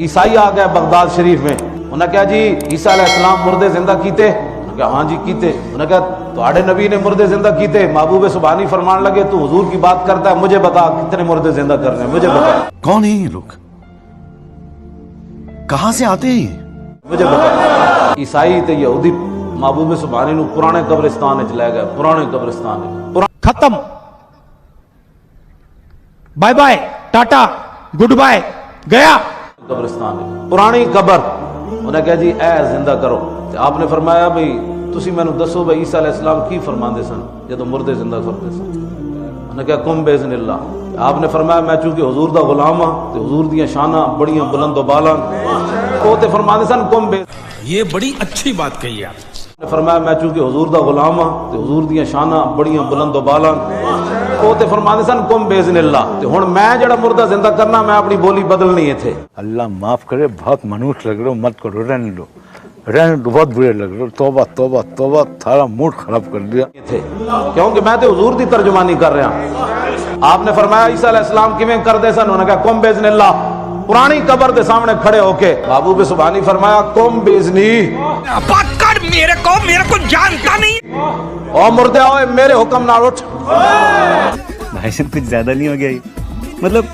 عیسائی آ گئے بغداد شریف میں، انہوں نے کہا جی عیسیٰ علیہ السلام مردے زندہ کیتے؟ انہوں نے کہا ہاں جی کیتے۔ انہوں نے کہا تواڈے نبی نے مردے زندہ کیتے؟ محبوب سبحانی فرمان لگے تو حضور کی بات کرتا ہے، مجھے بتا کتنے مردے زندہ کرنے، مجھے بتا۔ کون ہیں یہ لوگ؟ کہاں سے آتے ہیں یہ؟ مجھے بتا۔ عیسائی تے یہودی محبوب سبحانی نو پرانے قبرستان وچ لے گئے، پرانے قبرستان وچ۔ ختم، bye bye, tata, goodbye, گیا قبرستان وچ پرانی قبر۔ انہوں نے کہا جی اے زندہ کرو۔ تے آپ نے فرمایا بھئی تسی مینوں دسو بھئی عیسیٰ علیہ السلام کی فرماندے سن جدوں مردے زندہ کرتے سن؟ انہوں نے کہا کم باذن اللہ۔ آپ نے فرمایا میں چونکہ حضور دا غلام ہاں تے حضور دیاں شاناں بڑیاں بلند و بالا، وہ تے فرماندے سن کم باذن۔ یہ بڑی اچھی بات کہی آپ نے فرمایا میں چونکہ حضور دا غلام ہاں تے حضور دیاں شاناں بڑیاں بلند و بالا، وہ تے فرماندے سن کم باذن اللہ۔ تے ہن میں جڑا مردہ زندہ کرنا میں اپنی بولی بدلنی ہے تھے۔ اللہ معاف کرے، بہت منوس لگ رہے ہو، مت کرو، رہنے دو، رہنے دو، بہت برے لگ رہے ہو، توبہ توبہ توبہ، تھارا موڈ خراب کر دیا۔ تھے کیونکہ میں تے حضور دی ترجمانی کر رہا ہوں۔ آپ نے فرمایا عیسیٰ علیہ السلام کیویں کردے سن؟ انہوں نے کہا کم باذن اللہ، پرانی قبر دے سامنے کھڑے ہو کے۔ محبوب سبحانی فرمایا کم باذنی، بات کر، میرے کو جانتا نہیں۔ او مردے ہوئے میرے حکم نال اٹھ۔ بھائی صاحب کچھ زیادہ نہیں ہو گیا یہ؟ مطلب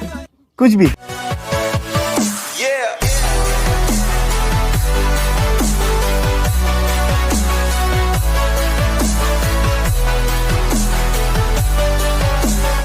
کچھ بھی